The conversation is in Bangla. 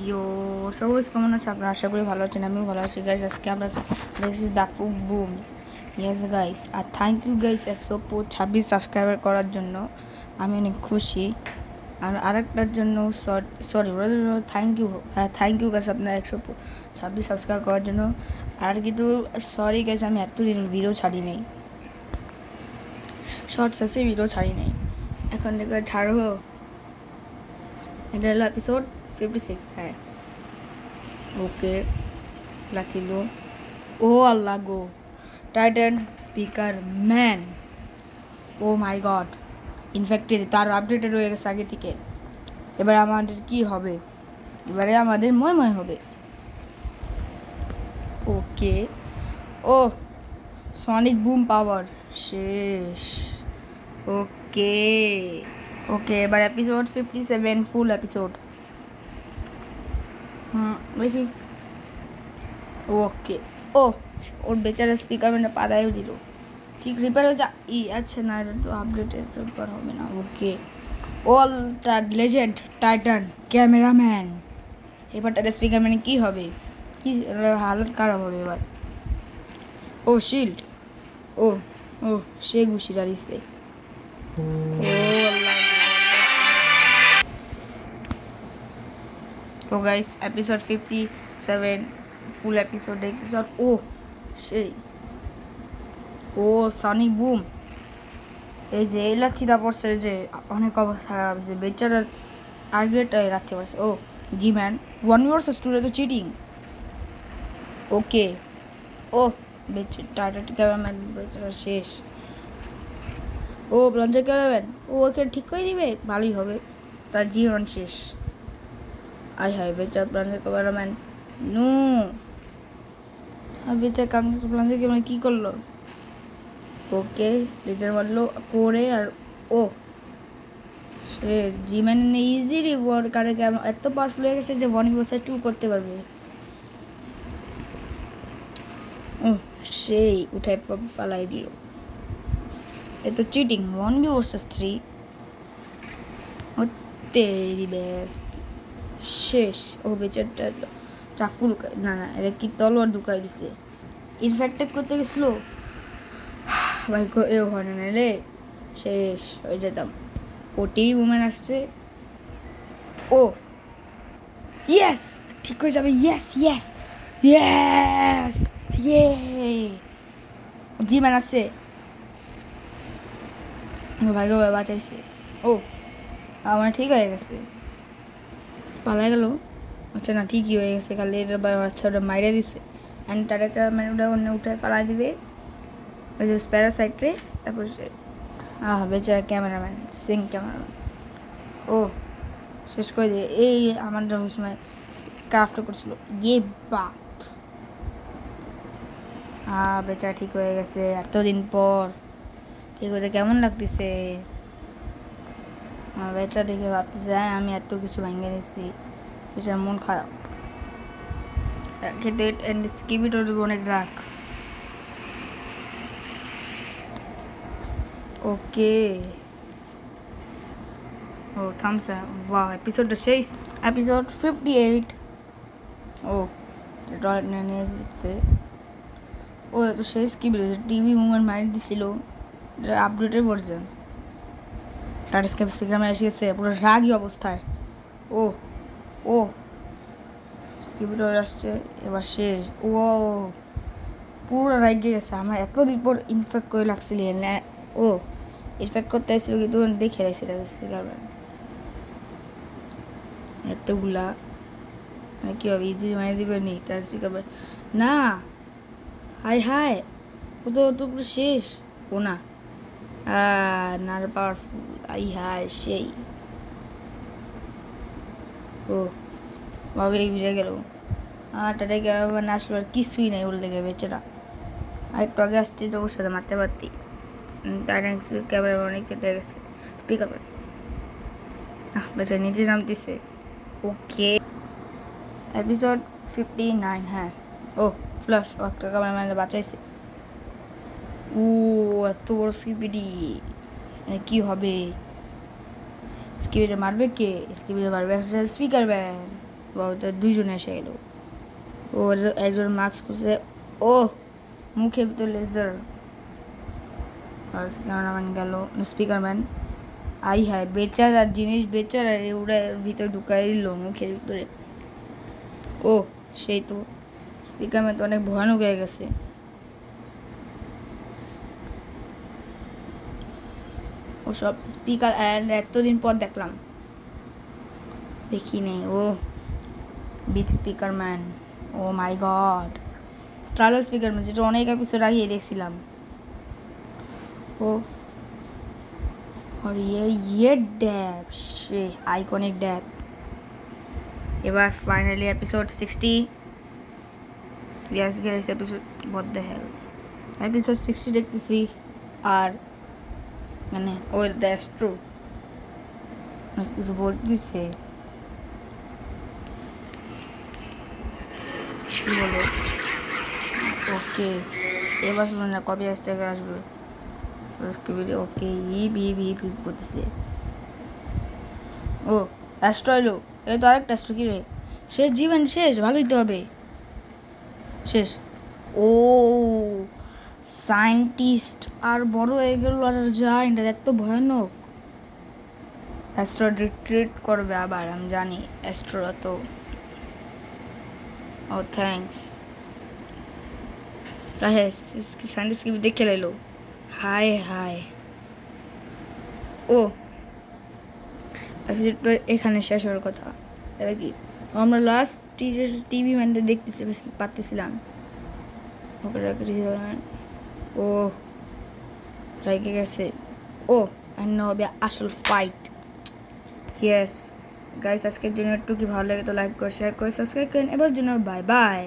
ইয়ো সবাই কেমন আছে আপনারা? আশা করি ভালো আছেন, আমিও ভালো আছি গাইস। আজকে আমরা দেখছি দ্য ফুক বুম। ইয়েস গাইস, আর থ্যাংক ইউ গাইস 126 সাবস্ক্রাইবার করার জন্য। আমি অনেক খুশি। আর আরেকটার জন্য সরি থ্যাংক ইউ। হ্যাঁ থ্যাংক ইউ গাইস আপনারা 126 সাবস্ক্রাইব করার জন্য। আর কিন্তু সরি গাইস, আমি এতদিন ভিডিও ছাড়ি নাই, শর্টস আছে ভিডিও ছাড়ি নাই, এখন থেকে ছাড়বো। এটা হলো এপিসোড 56। হ্যাঁ ওকে লাকিলো। ও আল্লাহ গো, টাইটান স্পিকার ম্যান, ও মাই গড, ইনফেক্টেড, তার আপডেটেড হয়ে গেছে আগে থেকে। এবার আমাদের কি হবে? এবারে আমাদের ময় হবে। ওকে, ও সনিক বুম পাওয়ার শেষ। ওকে ওকে, এবার এপিসোড 57 ফুল এপিসোড। দেখি। ওকে, ও ওর বেচারা স্পিকার মানে পাড়ায়ও দিল। ঠিক রিপেয়ার হয়ে যা। আচ্ছা না, এটা তো আপডেটেড রিপেয়ার হবে না। ওকে, অল লেজেন্ড টাইটান ক্যামেরাম্যান। এবার তার স্পিকার মানে কি হবে? কি হালত খারাপ হবে এবার। ও শিল্ড, ও ও সে ঘুষি দাঁড়িয়েছে। ও আল্লাহ। তো guys episode 57 full episode episode. ও সেই, ও সনিক বুম, এই যে এই লাঠিটা পড়ছে, যে অনেক অবস্থা খারাপ হয়েছে বেচারার। আর্গ্রেটটা রাখতে পারছে। ও জি ম্যান 1 vs 2 তো চিটিং। ওকে, ও টাটা ক্যামেরাম্যান বেচারা শেষ। ও প্লাঞ্জার ক্যামেরাম্যান, ও ওকে ঠিক করে দিবে, ভালোই হবে, তার জীবন শেষ। আই হাই বেচারা প্লাঞ্জার ক্যামেরাম্যান, নো। আর বেচারা প্লাঞ্জার ক্যামেরাম্যান কী করলো? ওকে লেজার মারলো করে, আর ও সে জি ম্যান ইজিলি কারে এত পাওয়ারফুল হয়ে গেছে যে 1 vs 2 করতে পারবে। ও সেই উঠায় পালাই দিল। এ তো চিটিং। 1 vs 3 তেরি ব্যাস শেষ। ও বেচারটা চাকু লুকায়, না না এটা কি তলোয়ার ঢুকাই দিছে। ইনফেক্টেড করতে গেছিল ভাই, এ হয় না রে, শেষ হয়ে যেতাম। ও টিভি মুভমেন্ট আসছে। ও ইয়েস, ঠিক হয়ে যাবে। ইয়েস ইয়েস ইয়েস, ইয়ে জি ম্যান আসছে। ভাই গো বাঁচাইছে। ও আমার ঠিক হয়ে গেছে, পালা গেল। আচ্ছা না, ঠিকই হয়ে গেছে, খালি এটা আচ্ছা ওটা মাইরে দিছে। অ্যান্ড তার একটা মানে ওটা অন্য উঠে পালা দিবে ওই যে প্যারাসাইটে। তারপর সে বেচারা ক্যামেরাম্যান, সিং ক্যামেরাম্যান, ও শেষ করে দিয়ে এই আমার ওই সময় ক্রাফট করছিল। ইয়ে বাপ, বেচারা ঠিক হয়ে গেছে এতদিন পর। ঠিক হতে কেমন লাগতেছে? বেচারা দেখে ভাবতেছে আমি এত কিছু ভেঙে নিয়েছি, বেচারা মন খারাপ। খেতে স্কিপিটোর অনেক রাগ। ওকে, ও থামসা। বাহ, এপিসোডটা সেই। এপিসোড 58। ও টয়লেট নিয়ে দিচ্ছে। ও তো শেষ কি বলেছে, টিভি মুভমেন্ট মারি দিছিল, আপডেটেড ভার্সন। টাটা স্কাই সিগ্রামে এসে গেছে পুরো রাগি অবস্থায়। ও ও স্কিপিটোর আসছে এবার সে। ও পুরো রাগে গেছে। আমার এতদিন পর ইনফেক্ট করে লাগছিল। ও ইনফেক্ট করতে আসছিল কিন্তু দেখে রাখছে এতগুলা মানে কী হবে, ইজি মারিয়ে দিবে নি তার স্পিকার না। হাই হাই, ও তো পুরো শেষ। ও না না পাওয়ারফুল। আই হাই সেই। ও বাবা এই ভিড়ে গেল। টাটা ক্যামেরাম্যান আসলো, আর কিছুই নাই ওর লেগে বেচারা। আর একটু আগে আসছি তো ওর সাথে মারতে পারতি। টাইটান ক্যামেরাম্যান অনেক চেটে গেছে স্পিকার বেচারা নিচে নামতেছে। ওকে এপিসোড 59। হ্যাঁ ও ফ্লাশ, ও একটা ক্যামেরাম্যান বাঁচাইছে। ও এত বড় স্কিপিডি, মানে কী হবে? স্কিপিডে মারবে কে? স্কিপিডে মারবে স্পিকার ম্যান। ওটা দুইজনে এসে গেল। ও একজন মাস্ক করছে, ও মুখে ভিতরে লেজার। আর ক্যামেরাম্যান গেল, স্পিকারম্যান আই হায় বেচার আর জিনিস বেচার আর ওরা ভিতরে ঢুকাই দিল মুখের ভিতরে। ও সেই তো স্পিকারম্যান তো অনেক ভয়ানক হয়ে গেছে। ওসব স্পিকার এতদিন পর দেখলাম, দেখি নেই। ও বিগ স্পিকারম্যান, ও মাই গড, স্টাইলার স্পিকারম্যান, যেটা অনেক এপিসোড আগে দেখছিলাম। ও और ये डैब से आइकॉनिक डैब। এবার finally episode 60। Yes guys episode what the hell episode 60 দেখতেছি। আর মানে ওই দ্যাটস ট্রু কিছু বলতেছে, কি বলে? ওকে এবার শুনুন না কপি হ্যাশট্যাগ আসবে उसके वीडियो। ओके ये भी বলতেছে। ও অ্যাস্ট্রো এলো, এই তো আরেকটা অ্যাস্ট্রো। কি রে, শেষ জীবন শেষ, ভালো হইতে হবে শেষ। ও সায়েন্টিস্ট আর বড় হয়ে গেল আর যায় না, এত ভয়ানক। অ্যাস্ট্রো রিট্রিট করবে আবার, আমি জানি অ্যাস্ট্রোরা তো। ও থ্যাঙ্কস। সায়েন্টিস্ট কি দেখে লাইলো, হায় হায়। ও এখানে শেষ হওয়ার কথা। এবার কি আমরা লাস্ট টিভি ম্যানটা দেখতেছি পারতেছিলাম। ও রেগে গেছে। ও হবে আসল ফাইট। ইয়েস গাইস, আজকের জন্য একটু কি ভালো লাগে তো লাইক করে শেয়ার করে সাবস্ক্রাইব করেন। এবার জন্য বাই বাই।